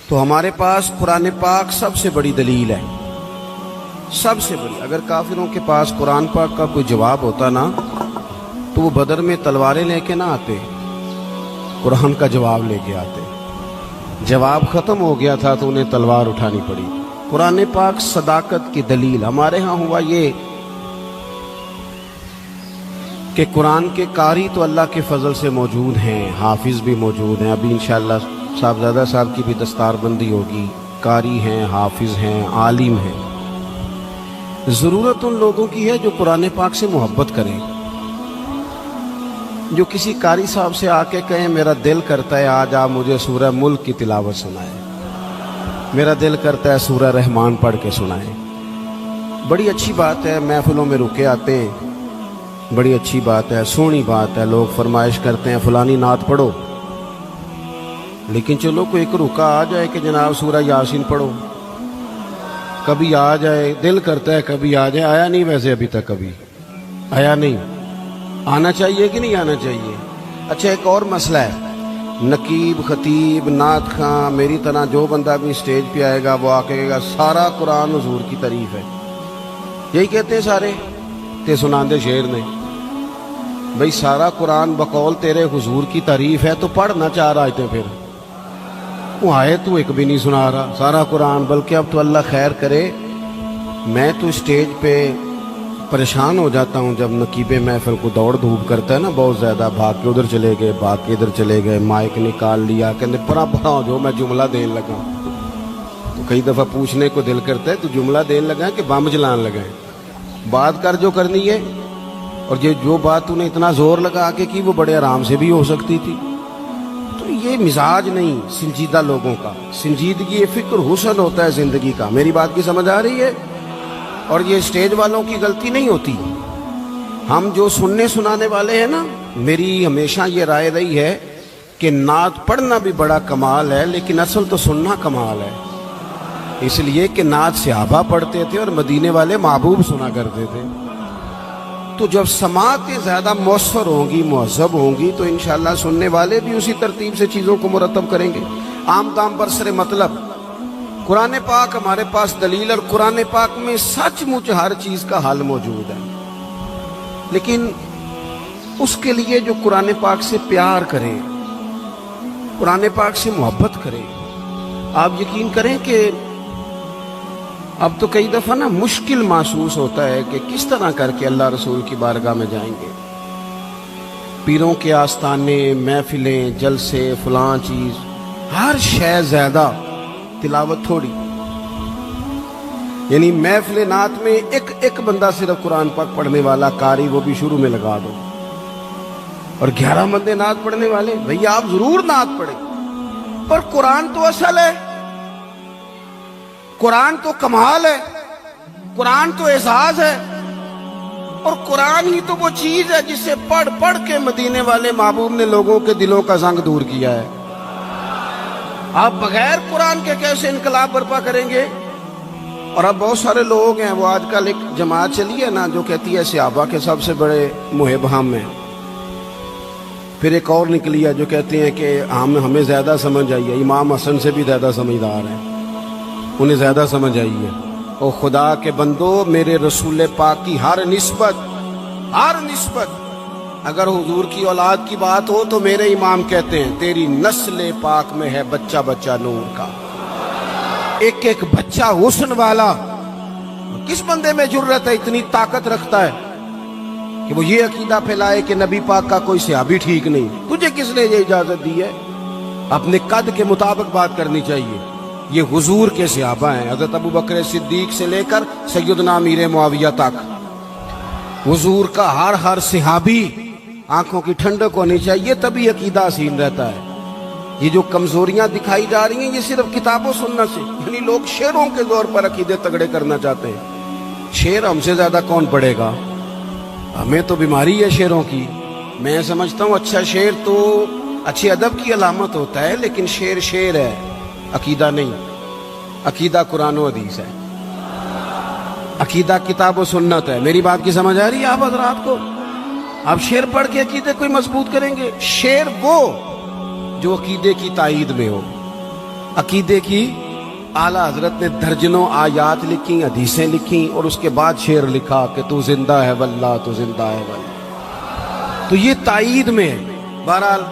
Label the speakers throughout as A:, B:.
A: تو ہمارے پاس قرآن پاک سب سے بڑی دلیل ہے، سب سے بڑی۔ اگر کافروں کے پاس قرآن پاک کا کوئی جواب ہوتا نا تو وہ بدر میں تلواریں لے کے نہ آتے، قرآن کا جواب لے کے آتے۔ جواب ختم ہو گیا تھا تو انہیں تلوار اٹھانی پڑی۔ قرآن پاک صداقت کی دلیل۔ ہمارے ہاں ہوا یہ کہ قرآن کے قاری تو اللہ کے فضل سے موجود ہیں، حافظ بھی موجود ہیں۔ ابھی انشاءاللہ صاحبزادہ صاحب کی بھی دستار بندی ہوگی۔ قاری ہیں، حافظ ہیں، عالم ہیں۔ ضرورت ان لوگوں کی ہے جو قرآن پاک سے محبت کریں، جو کسی قاری صاحب سے آ کے کہیں میرا دل کرتا ہے آج آپ مجھے سورہ ملک کی تلاوت سنائیں، میرا دل کرتا ہے سورہ رحمان پڑھ کے سنائیں۔ بڑی اچھی بات ہے، محفلوں میں رکے آتے ہیں، بڑی اچھی بات ہے، سونی بات ہے، لوگ فرمائش کرتے ہیں فلانی نعت پڑھو، لیکن چلو کوئی ایک رکا آ جائے کہ جناب سورہ یاسین پڑھو، کبھی آ جائے، دل کرتا ہے کبھی آ جائے۔ آیا نہیں ویسے ابھی تک، کبھی آیا نہیں۔ آنا چاہیے کہ نہیں آنا چاہیے؟ اچھا ایک اور مسئلہ ہے، نقیب، خطیب، نعت خاں، میری طرح جو بندہ بھی اسٹیج پہ آئے گا وہ آ کے کہے گا سارا قرآن حضور کی تعریف ہے، یہی کہتے ہیں سارے تے سناندے شعر نے۔ بھئی سارا قرآن بقول تیرے حضور کی تعریف ہے تو پڑھنا چاہ رہا ہے، پھر وہ آئے تو ایک بھی نہیں سنا رہا سارا قرآن۔ بلکہ اب تو اللہ خیر کرے، میں تو اسٹیج پہ پریشان ہو جاتا ہوں جب نقیب محفل کو دوڑ دھوپ کرتا ہے نا بہت زیادہ، بھاگ کے ادھر چلے گئے، بھاگ کے ادھر چلے گئے، مائک نکال لیا، کہتے پرا ہو جو میں جملہ دین لگا۔ تو کئی دفعہ پوچھنے کو دل کرتا ہے تو جملہ دین لگا کہ بم جلان لگا، بات کر جو کرنی ہے، اور یہ جو بات تو نے اتنا زور لگا کے کی وہ بڑے آرام سے بھی ہو سکتی تھی۔ تو یہ مزاج نہیں سنجیدہ لوگوں کا، سنجیدگی فکر حسن ہوتا ہے زندگی کا۔ میری بات کی سمجھ آ رہی ہے؟ اور یہ اسٹیج والوں کی غلطی نہیں ہوتی، ہم جو سننے سنانے والے ہیں نا، میری ہمیشہ یہ رائے رہی ہے کہ نعت پڑھنا بھی بڑا کمال ہے لیکن اصل تو سننا کمال ہے، اس لیے کہ نعت صحابہ پڑھتے تھے اور مدینے والے محبوب سنا کرتے تھے۔ تو جب سماعتیں زیادہ مؤثر ہوں گی، مہذب ہوں گی، تو انشاءاللہ سننے والے بھی اسی ترتیب سے چیزوں کو مرتب کریں گے۔ عام طام پر سر مطلب قرآن پاک ہمارے پاس دلیل، اور قرآن پاک میں سچ مچ ہر چیز کا حل موجود ہے، لیکن اس کے لیے جو قرآن پاک سے پیار کرے، قرآن پاک سے محبت کرے۔ آپ یقین کریں کہ اب تو کئی دفعہ نا مشکل محسوس ہوتا ہے کہ کس طرح کر کے اللہ رسول کی بارگاہ میں جائیں گے۔ پیروں کے آستانے، محفلیں، جلسے، فلاں چیز، ہر شے زیادہ، تلاوت تھوڑی۔ یعنی محفل نعت میں ایک بندہ صرف قرآن پاک پڑھنے والا قاری، وہ بھی شروع میں لگا دو، اور 11 بندے نعت پڑھنے والے۔ بھئی آپ ضرور نعت پڑھیں، پر قرآن تو اصل ہے، قرآن تو کمال ہے، قرآن تو اعزاز ہے، اور قرآن ہی تو وہ چیز ہے جسے پڑھ پڑھ کے مدینے والے محبوب نے لوگوں کے دلوں کا زنگ دور کیا ہے۔ آپ بغیر قرآن کے کیسے انقلاب برپا کریں گے؟ اور اب بہت سارے لوگ ہیں، وہ آج کل ایک جماعت چلی ہے نا جو کہتی ہے صحابہ کے سب سے بڑے محب ہم ہیں، پھر ایک اور نکلی ہے جو کہتے ہیں کہ ہمیں زیادہ سمجھ آئی ہے، امام حسن سے بھی زیادہ سمجھدار ہیں، انہیں زیادہ سمجھ آئی ہے۔ اور خدا کے بندو، میرے رسول پاک کی ہر نسبت اگر حضور کی اولاد کی بات ہو تو میرے امام کہتے ہیں تیری نسل پاک میں ہے بچہ بچہ نور کا، ایک ایک بچہ حسن والا۔ کس بندے میں جرت ہے، اتنی طاقت رکھتا ہے کہ وہ یہ عقیدہ پھیلائے کہ نبی پاک کا کوئی صحابی ٹھیک نہیں؟ تجھے کس نے یہ اجازت دی ہے؟ اپنے قد کے مطابق بات کرنی چاہیے۔ یہ حضور کے صحابہ ہیں، حضرت ابو بکر صدیق سے لے کر سیدنا امیر معاویہ تک، حضور کا ہر صحابی آنکھوں کی ٹھنڈک ہونی چاہیے، تبھی عقیدہ حسین رہتا ہے۔ یہ جو کمزوریاں دکھائی جا رہی ہیں یہ صرف کتاب و سنت سے، یعنی لوگ شعروں کے زور پر عقیدے تگڑے کرنا چاہتے ہیں۔ شعر ہم سے زیادہ کون پڑھے گا؟ ہمیں تو بیماری ہے شعروں کی۔ میں سمجھتا ہوں اچھا شعر تو اچھے ادب کی علامت ہوتا ہے، لیکن شعر شعر ہے، عقیدہ نہیں۔ عقیدہ قرآن و حدیث ہے، عقیدہ کتاب و سنت ہے۔ میری بات کی سمجھ آ رہی ہے آپ حضرات کو؟ آپ شعر پڑھ کے عقیدے کوئی مضبوط کریں گے؟ شعر وہ جو عقیدے کی تائید میں ہو، عقیدے کی اعلیٰ حضرت نے درجنوں آیات لکھی، حدیثیں لکھی، اور اس کے بعد شعر لکھا کہ تو زندہ ہے واللہ، تو زندہ ہے واللہ۔ تو یہ تائید میں ہے۔ بہرحال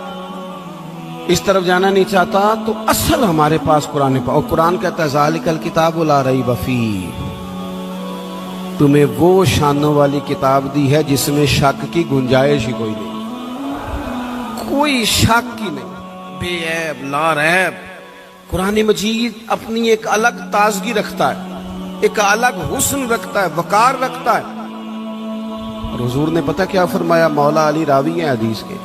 A: اس طرف جانا نہیں چاہتا، تو اصل ہمارے پاس قرآن پاک، اور قرآن کہتا ہے ذالک الکتاب لا ریب فیہ، تمہیں وہ شانوں والی کتاب دی ہے جس میں شک کی گنجائش ہی کوئی نہیں، کوئی شک ہی نہیں، بے عیب لا ریب۔ قرآن مجید اپنی ایک الگ تازگی رکھتا ہے، ایک الگ حسن رکھتا ہے، وقار رکھتا ہے۔ اور حضور نے پتہ کیا فرمایا؟ مولا علی راوی ہیں حدیث کے،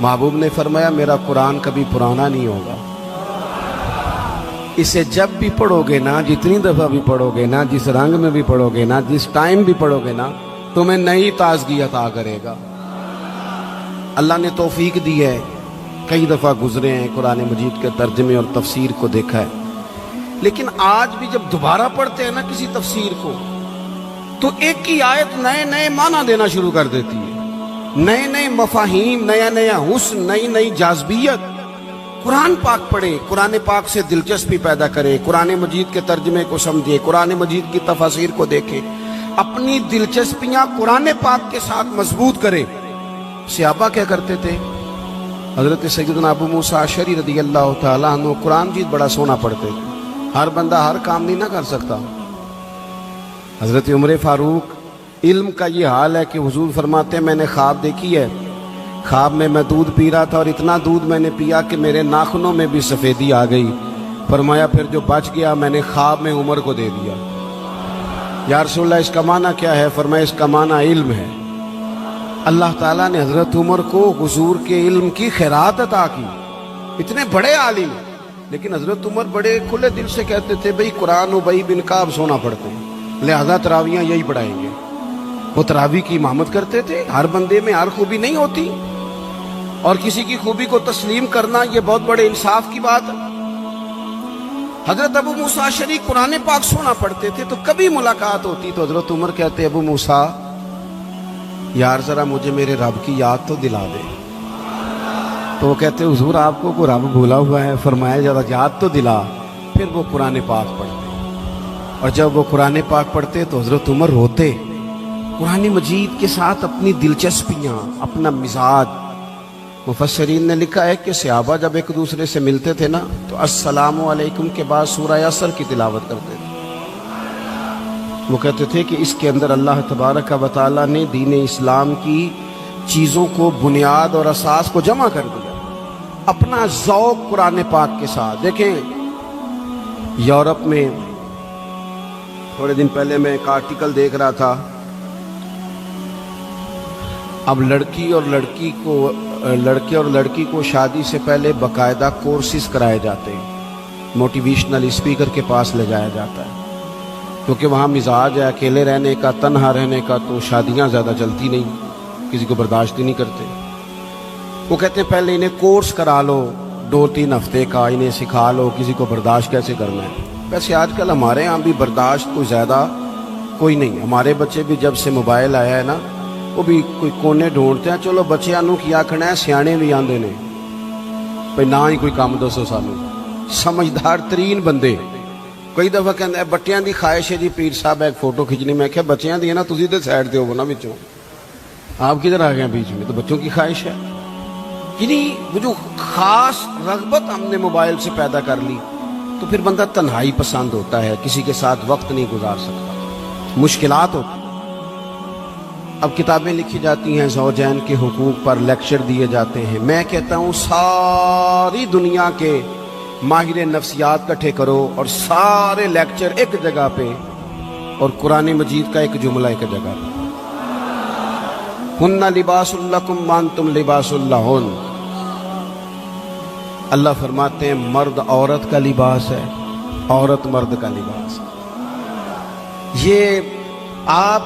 A: محبوب نے فرمایا میرا قرآن کبھی پرانا نہیں ہوگا، اسے جب بھی پڑھو گے نا، جتنی دفعہ بھی پڑھو گے نا، جس رنگ میں بھی پڑھو گے نا، جس ٹائم بھی پڑھو گے نا، تمہیں نئی تازگی عطا کرے گا۔ اللہ نے توفیق دی ہے، کئی دفعہ گزرے ہیں، قرآن مجید کے ترجمے اور تفسیر کو دیکھا ہے، لیکن آج بھی جب دوبارہ پڑھتے ہیں نا کسی تفسیر کو، تو ایک ہی آیت نئے نئے معنی دینا شروع کر دیتی ہے، نئے نئے مفاہیم، نیا نیا حسن، نئی نئی جاذبیت۔ قرآن پاک پڑھیں، قرآن پاک سے دلچسپی پیدا کریں، قرآن مجید کے ترجمے کو سمجھیں، قرآن مجید کی تفاسیر کو دیکھیں، اپنی دلچسپیاں قرآن پاک کے ساتھ مضبوط کریں۔ صحابہ کیا کرتے تھے؟ حضرت سیدنا ابو موسیٰ اشعری رضی اللہ تعالیٰ عنہ قرآن مجید بڑا سونا پڑھتے تھے، ہر بندہ ہر کام نہیں نہ کر سکتا۔ حضرت عمر فاروق، علم کا یہ حال ہے کہ حضور فرماتے ہیں میں نے خواب دیکھی ہے، خواب میں دودھ پی رہا تھا اور اتنا دودھ میں نے پیا کہ میرے ناخنوں میں بھی سفیدی آ گئی۔ فرمایا پھر جو بچ گیا میں نے خواب میں عمر کو دے دیا۔ یا رسول اللہ اس کا معنی کیا ہے؟ فرمایا اس کا معنی علم ہے۔ اللہ تعالیٰ نے حضرت عمر کو حضور کے علم کی خیرات عطا کی، اتنے بڑے عالم، لیکن حضرت عمر بڑے کھلے دل سے کہتے تھے بھئی قرآن ابی بن کعب سونا پڑھتے ہیں، لہذا تراویاں یہی پڑھائیں گے۔ وہ تراوی کی امامت کرتے تھے۔ ہر بندے میں ہر خوبی نہیں ہوتی، اور کسی کی خوبی کو تسلیم کرنا یہ بہت بڑے انصاف کی بات ہے۔ حضرت ابو موسیٰ اشعری قرآن پاک سونا پڑھتے تھے، تو کبھی ملاقات ہوتی تو حضرت عمر کہتے ابو موسیٰ یار ذرا مجھے میرے رب کی یاد تو دلا دے۔ تو وہ کہتے حضور آپ کو کوئی رب بھولا ہوا ہے؟ فرمایا ذرا یاد تو دلا۔ پھر وہ قرآن پاک پڑھتے، اور جب وہ قرآن پاک پڑھتے تو حضرت عمر روتے۔ قرآن مجید کے ساتھ اپنی دلچسپیاں، اپنا مزاج۔ مفسرین نے لکھا ہے کہ صحابہ جب ایک دوسرے سے ملتے تھے نا تو السلام علیکم کے بعد سورہ عصر کی تلاوت کرتے تھے۔ وہ کہتے تھے کہ اس کے اندر اللہ تبارک و تعالیٰ نے دین اسلام کی چیزوں کو، بنیاد اور اساس کو جمع کر دیا، اپنا ذوق قرآن پاک کے ساتھ۔ دیکھیں یورپ میں تھوڑے دن پہلے میں ایک آرٹیکل دیکھ رہا تھا، اب لڑکے اور لڑکی کو شادی سے پہلے باقاعدہ کورسز کرائے جاتے ہیں، موٹیویشنل اسپیکر کے پاس لے جایا جاتا ہے، کیونکہ وہاں مزاج ہے اکیلے رہنے کا، تنہا رہنے کا، تو شادیاں زیادہ چلتی نہیں، کسی کو برداشت ہی نہیں کرتے۔ وہ کہتے ہیں پہلے انہیں کورس کرا لو 2-3 ہفتے کا، انہیں سکھا لو کسی کو برداشت کیسے کرنا ہے۔ ویسے آج کل ہمارے ہاں بھی برداشت کوئی زیادہ کوئی نہیں، ہمارے بچے بھی جب سے موبائل آیا ہے نا وہ بھی کوئی کونے ڈھونڈتے ہیں، چلو بچیاں نو کیا کھنا ہے، سیانے بھی آندے نے بھئی نہ ہی کوئی کام دسو سانو، سمجھدار ترین بندے۔ کئی دفعہ کہتے ہیں بٹیاں دی خواہش ہے جی پیر صاحب ایک فوٹو کھچنی، میں کہا بچیاں دی ہے نا، تسی تے سائڈ تے ہو نا بچوں، آپ کدھر آ گئے بیچ میں؟ تو بچوں کی خواہش ہے، یعنی وہ جو خاص رغبت ہم نے موبائل سے پیدا کر لی، تو پھر بندہ تنہائی پسند ہوتا ہے، کسی کے ساتھ وقت نہیں گزار سکتا، مشکلات ہوتی۔ اب کتابیں لکھی جاتی ہیں زوجین کے حقوق پر، لیکچر دیے جاتے ہیں۔ میں کہتا ہوں ساری دنیا کے ماہر نفسیات کٹھے کرو اور سارے لیکچر ایک جگہ پہ، اور قرآن مجید کا ایک جملہ ایک جگہ پہ، ہن لباس لکم وانتم لباس لہن۔ اللہ فرماتے ہیں مرد عورت کا لباس ہے، عورت مرد کا لباس ہے۔ یہ آپ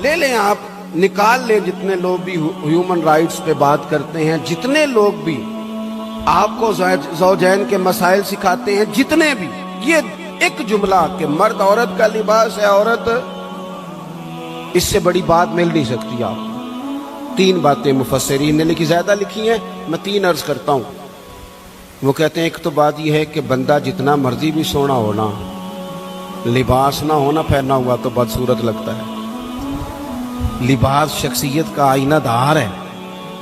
A: لے لیں، آپ نکال لیں، جتنے لوگ بھی ہیومن رائٹس پہ بات کرتے ہیں، جتنے لوگ بھی آپ کو زوجین کے مسائل سکھاتے ہیں، جتنے بھی، یہ ایک جملہ کہ مرد عورت کا لباس ہے، عورت، اس سے بڑی بات مل نہیں سکتی آپ کو۔ 3 باتیں مفسرین نے لکھی، زیادہ لکھی ہیں، میں 3 عرض کرتا ہوں۔ وہ کہتے ہیں ایک تو بات یہ ہے کہ بندہ جتنا مرضی بھی سونا ہونا، لباس نہ ہونا پہنا ہوا تو بدصورت لگتا ہے۔ لباس شخصیت کا آئینہ دار ہے۔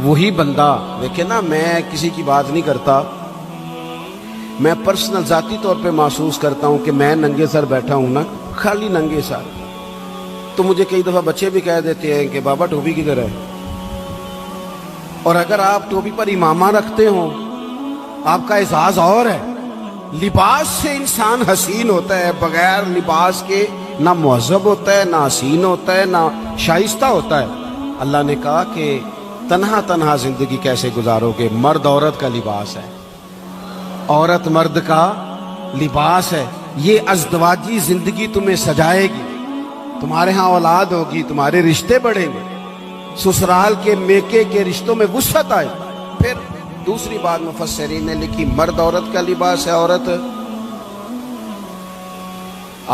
A: وہی بندہ دیکھے نا، میں کسی کی بات نہیں کرتا، میں پرسنل ذاتی طور پہ محسوس کرتا ہوں کہ میں ننگے سر بیٹھا ہوں نا، خالی ننگے سر، تو مجھے کئی دفعہ بچے بھی کہہ دیتے ہیں کہ بابا ٹوپی کدھر ہے؟ اور اگر آپ ٹوپی پر امامہ رکھتے ہوں، آپ کا اعزاز اور ہے۔ لباس سے انسان حسین ہوتا ہے، بغیر لباس کے نہ مہذب ہوتا ہے، نہ حسین ہوتا ہے، نہ شائستہ ہوتا ہے۔ اللہ نے کہا کہ تنہا تنہا زندگی کیسے گزارو گے؟ مرد عورت کا لباس ہے، عورت مرد کا لباس ہے۔ یہ ازدواجی زندگی تمہیں سجائے گی، تمہارے ہاں اولاد ہوگی، تمہارے رشتے بڑھیں گے، سسرال کے میکے کے رشتوں میں وسعت آئے۔ پھر دوسری بات مفسرین نے لکھی، مرد عورت کا لباس ہے۔ عورت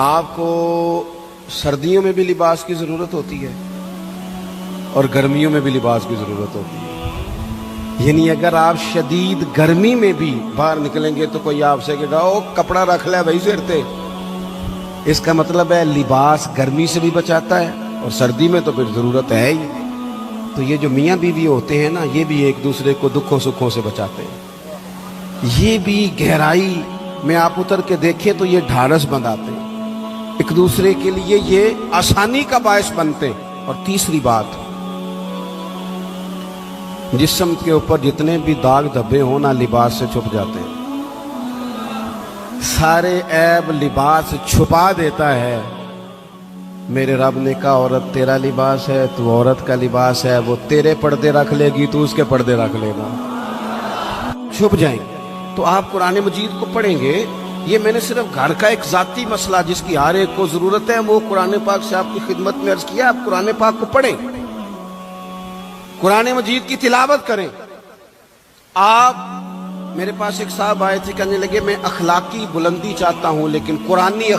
A: آپ کو سردیوں میں بھی لباس کی ضرورت ہوتی ہے اور گرمیوں میں بھی لباس کی ضرورت ہوتی ہے۔ یعنی اگر آپ شدید گرمی میں بھی باہر نکلیں گے تو کوئی آپ سے کہے گا او کپڑا رکھ لے بھائی سر تے۔ اس کا مطلب ہے لباس گرمی سے بھی بچاتا ہے اور سردی میں تو پھر ضرورت ہے ہی۔ تو یہ جو میاں بیوی ہوتے ہیں نا، یہ بھی ایک دوسرے کو دکھوں سکھوں سے بچاتے ہیں۔ یہ بھی گہرائی میں آپ اتر کے دیکھیں تو یہ ڈھارس بندھاتے ہیں، ایک دوسرے کے لیے یہ آسانی کا باعث بنتے ہیں۔ اور تیسری بات، جسم کے اوپر جتنے بھی داغ دھبے ہوں نا، لباس سے چھپ جاتے ہیں۔ سارے عیب لباس چھپا دیتا ہے۔ میرے رب نے کہا عورت تیرا لباس ہے، تو عورت کا لباس ہے، وہ تیرے پردے رکھ لے گی، تو اس کے پردے رکھ لے گا، چھپ جائیں گے۔ تو آپ قرآن مجید کو پڑھیں گے، یہ میں نے صرف گھر کا ایک ذاتی مسئلہ جس کی ہر ایک کو ضرورت ہے، وہ قرآن پاک سے آپ کی خدمت میں عرض کیا۔ آپ قرآن پاک کو پڑھیں، قرآن مجید کی تلاوت کریں۔ آپ میرے پاس ایک صاحب آئے تھے، کہنے لگے میں اخلاقی بلندی چاہتا ہوں لیکن قرآنی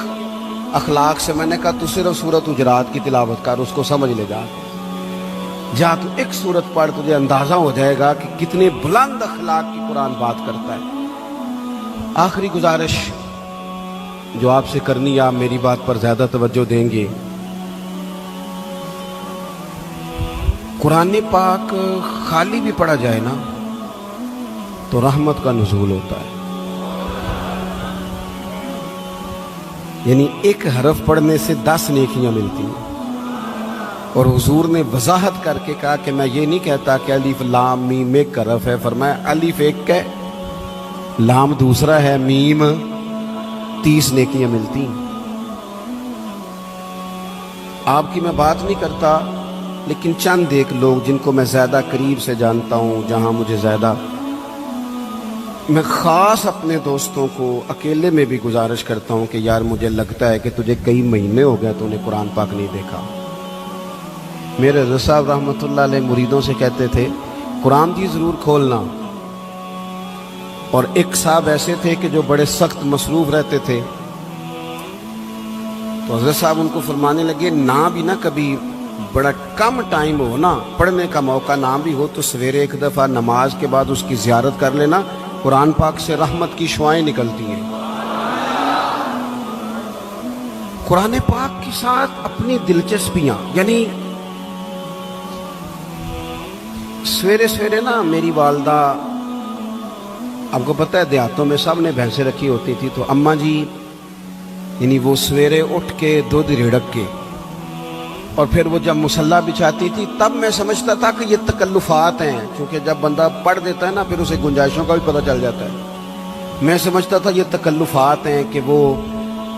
A: اخلاق سے۔ میں نے کہا تو صرف سورۃ حجرات کی تلاوت کر، اس کو سمجھ لے جا تو ایک سورت پڑھ، تجھے اندازہ ہو جائے گا کہ کتنے بلند اخلاق کی قرآن بات کرتا ہے۔ آخری گزارش جو آپ سے کرنی، آپ میری بات پر زیادہ توجہ دیں گے۔ قرآن پاک خالی بھی پڑھا جائے نا تو رحمت کا نزول ہوتا ہے۔ یعنی ایک حرف پڑھنے سے 10 نیکیاں ملتی ہیں۔ اور حضور نے وضاحت کر کے کہا کہ میں یہ نہیں کہتا کہ الف لام میم ایک حرف ہے، فرمایا الف ایک ہے، لام دوسرا ہے، میم 30 نیکیاں ملتی ہیں۔ آپ کی میں بات نہیں کرتا، لیکن چند ایک لوگ جن کو میں زیادہ قریب سے جانتا ہوں، جہاں مجھے زیادہ، میں خاص اپنے دوستوں کو اکیلے میں بھی گزارش کرتا ہوں کہ یار مجھے لگتا ہے کہ تجھے کئی مہینے ہو گئے تو نے قرآن پاک نہیں دیکھا۔ میرے رضا صاحب رحمۃ اللہ علیہ مریدوں سے کہتے تھے قرآن جی ضرور کھولنا، اور ایک صاحب ایسے تھے کہ جو بڑے سخت مصروف رہتے تھے، تو حضرت صاحب ان کو فرمانے لگے نہ بھی نہ کبھی بڑا کم ٹائم ہو نا، پڑھنے کا موقع نہ بھی ہو تو سویرے ایک دفعہ نماز کے بعد اس کی زیارت کر لینا، قرآن پاک سے رحمت کی شعائیں نکلتی ہیں۔ قرآن پاک کے ساتھ اپنی دلچسپیاں، یعنی سویرے سویرے نا میری والدہ، آپ کو پتہ ہے دیہاتوں میں سب نے بھینسیں رکھی ہوتی تھی، تو اماں جی یعنی وہ سویرے اٹھ کے دودھ رڑک کے اور پھر وہ جب مصلی بچھاتی تھی، تب میں سمجھتا تھا کہ یہ تکلفات ہیں، کیونکہ جب بندہ پڑھ دیتا ہے نا پھر اسے گنجائشوں کا بھی پتہ چل جاتا ہے۔ میں سمجھتا تھا یہ تکلفات ہیں کہ وہ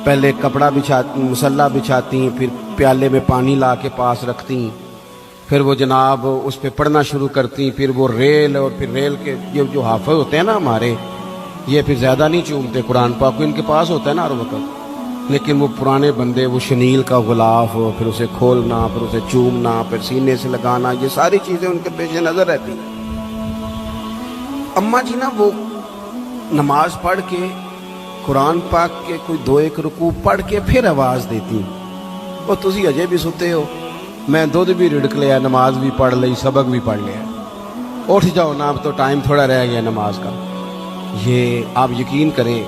A: پہلے کپڑا مصلی بچھاتی، پھر پیالے میں پانی لا کے پاس رکھتی، پھر وہ جناب اس پہ پڑھنا شروع کرتی، پھر وہ ریل، اور پھر ریل کے یہ جو حافظ ہوتے ہیں نا ہمارے، یہ پھر زیادہ نہیں چومتے قرآن پاک کو، ان کے پاس ہوتا ہے نا ہر وقت، لیکن وہ پرانے بندے وہ شنیل کا غلاف، پھر اسے کھولنا، پھر اسے چومنا، پھر سینے سے لگانا، یہ ساری چیزیں ان کے پیش نظر رہتی ہیں۔ اماں جی نا وہ نماز پڑھ کے قرآن پاک کے کوئی 2-1 رکوع پڑھ کے پھر آواز دیتی، وہ تسی اجے بھی ستے ہو، میں دودھ بھی رڑک لیا، نماز بھی پڑھ لی، سبق بھی پڑھ لیا، اٹھ جاؤ نا اب تو ٹائم تھوڑا رہ گیا نماز کا۔ یہ آپ یقین کریں،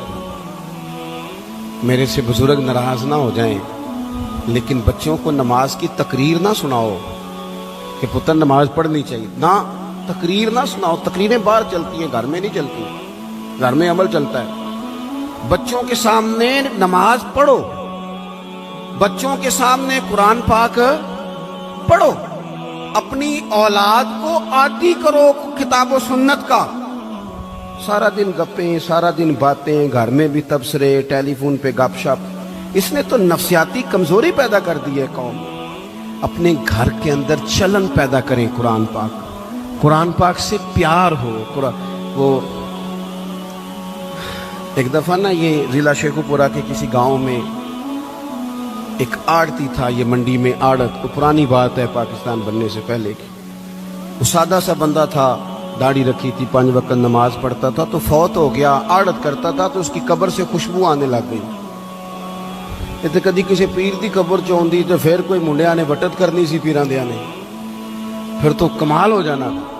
A: میرے سے بزرگ ناراض نہ ہو جائیں، لیکن بچوں کو نماز کی تقریر نہ سناؤ کہ پتر نماز پڑھنی چاہیے، نہ تقریر نہ سناؤ۔ تقریریں باہر چلتی ہیں، گھر میں نہیں چلتی، گھر میں عمل چلتا ہے۔ بچوں کے سامنے نماز پڑھو، بچوں کے سامنے قرآن پاک پڑھو، اپنی اولاد کو عادی کرو کتاب و سنت کا۔ سارا دن گپیں، سارا دن باتیں، گھر میں بھی تبصرے، ٹیلی فون پہ گپ شپ، اس نے تو نفسیاتی کمزوری پیدا کر دی ہے قوم۔ اپنے گھر کے اندر چلن پیدا کریں، قرآن پاک سے پیار ہو۔ وہ ایک دفعہ نا یہ ضلع شیخو پورہ کے کسی گاؤں میں ایک آڑتی تھا، یہ منڈی میں آڑت، تو پرانی بات ہے پاکستان بننے سے پہلے کی۔ وہ سادہ سا بندہ تھا، داڑھی رکھی تھی، 5 وقت نماز پڑھتا تھا، تو فوت ہو گیا، آڑت کرتا تھا تو اس کی قبر سے خوشبو آنے لگ گئی۔ تے کدی کسی پیر دی قبر چوندی تو پھر کوئی منڈیا نے بٹت کرنی سی پیران دیا نے، پھر تو کمال ہو جانا تھا۔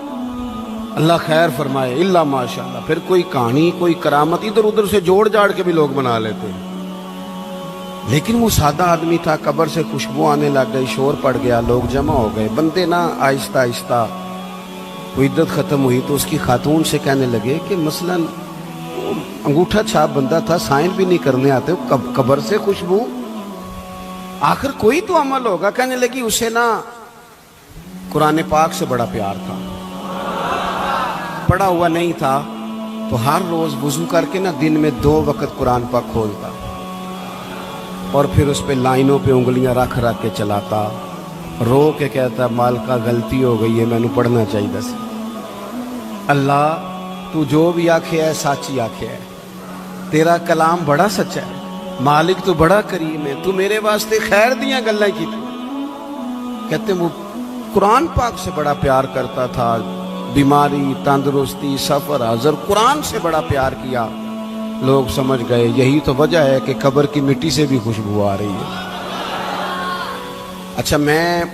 A: اللہ خیر فرمائے، اللہ ماشاءاللہ، پھر کوئی کہانی، کوئی کرامت ادھر ادھر سے جوڑ جاڑ کے بھی لوگ بنا لیتے ہیں۔ لیکن وہ سادہ آدمی تھا، قبر سے خوشبو آنے لگ گئی، شور پڑ گیا، لوگ جمع ہو گئے۔ بندے نا آہستہ آہستہ وہ عدت ختم ہوئی تو اس کی خاتون سے کہنے لگے کہ مثلاً انگوٹھا چھاپ بندہ تھا، سائن بھی نہیں کرنے آتے، قبر سے خوشبو، آخر کوئی تو عمل ہوگا۔ کہنے لگی اسے نا قرآن پاک سے بڑا پیار تھا، پڑھا ہوا نہیں تھا تو ہر روز وضو کر کے نا دن میں 2 وقت قرآن پاک کھولتا اور پھر اس پہ لائنوں پہ انگلیاں رکھ کے چلاتا، رو کے کہتا مالکا غلطی ہو گئی ہے، میں نے پڑھنا چاہیے دس۔ اللہ تو جو بھی آکھے ہے سچی آکھے ہے، تیرا کلام بڑا سچا ہے، مالک تو بڑا کریم ہے، تو میرے واسطے خیر دیاں گلیں کی تھی۔ کہتے وہ قرآن پاک سے بڑا پیار کرتا تھا، بیماری، تندرستی، سفر، حضر، قرآن سے بڑا پیار کیا۔ لوگ سمجھ گئے یہی تو وجہ ہے کہ قبر کی مٹی سے بھی خوشبو آ رہی ہے۔ اچھا، میں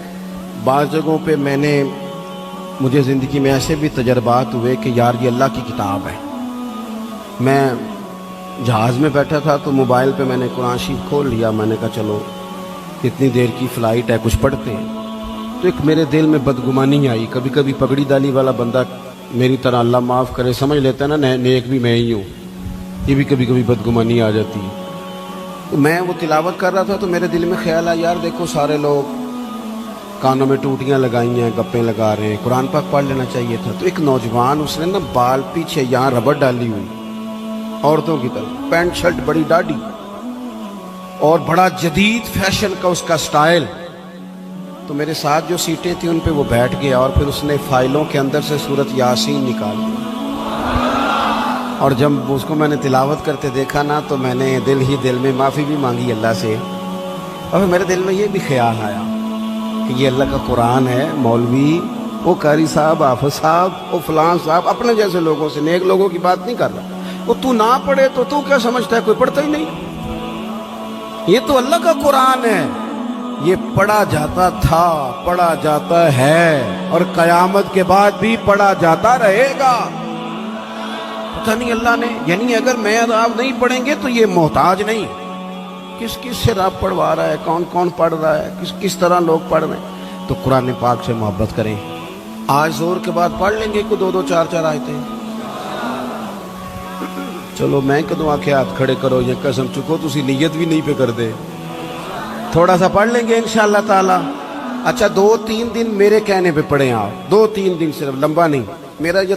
A: بعض جگہوں پہ مجھے زندگی میں ایسے بھی تجربات ہوئے کہ یار یہ اللہ کی کتاب ہے۔ میں جہاز میں بیٹھا تھا تو موبائل پہ میں نے قرآن شریف کھول لیا، میں نے کہا چلو اتنی دیر کی فلائٹ ہے کچھ پڑھتے ہیں۔ تو ایک میرے دل میں بدگمانی آئی، کبھی کبھی پگڑی دالی والا بندہ میری طرح اللہ معاف کرے سمجھ لیتا ہے نا نیک بھی میں ہی ہوں، یہ بھی کبھی کبھی بدگمانی آ جاتی ہے۔ تو میں وہ تلاوت کر رہا تھا تو میرے دل میں خیال آیا یار دیکھو سارے لوگ کانوں میں ٹوٹیاں لگائی ہیں، گپیں لگا رہے ہیں، قرآن پاک پڑھ لینا چاہیے تھا۔ تو ایک نوجوان، اس نے نا بال پیچھے یہاں ربڑ ڈالی ہوئی عورتوں کی طرح، پینٹ شرٹ بڑی ڈاڑھی اور بڑا جدید فیشن کا اس کا سٹائل۔ تو میرے ساتھ جو سیٹیں تھیں ان پہ وہ بیٹھ گیا اور پھر اس نے فائلوں کے اندر سے سورۃ یاسین نکال دی، اور جب اس کو میں نے تلاوت کرتے دیکھا نا تو میں نے دل میں معافی بھی مانگی اللہ سے، اور میرے دل میں یہ بھی خیال آیا کہ یہ اللہ کا قرآن ہے، مولوی وہ قاری صاحب، حافظ صاحب، وہ فلان صاحب، اپنے جیسے لوگوں سے، نیک لوگوں کی بات نہیں کر رہا۔ وہ تو نہ پڑھے تو کیا سمجھتا ہے، کوئی پڑھتا ہی نہیں، یہ تو اللہ کا قرآن ہے، یہ پڑھا جاتا تھا، پڑھا جاتا ہے اور قیامت کے بعد بھی پڑھا جاتا رہے گا۔ پتہ نہیں اللہ نے، یعنی اگر میں اور آپ نہیں پڑھیں گے تو یہ محتاج نہیں، کس سے رب پڑھوا رہا ہے، کون کون پڑھ رہا ہے، کس طرح لوگ پڑھ رہے ہیں۔ تو قرآن پاک سے محبت کریں۔ آج زور کے بعد پڑھ لیں گے کو 2 4 آیتیں۔ چلو میں کدوں آکھے ہاتھ کھڑے کرو، یہ قسم چکو تسی نیت بھی نہیں پہ کر دے، تھوڑا سا پڑھ لیں گے انشاءاللہ تعالی۔ اچھا 2 3 دن میرے کہنے پہ پڑھیں آپ، 2 3 دن صرف، لمبا نہیں۔ میرا یہ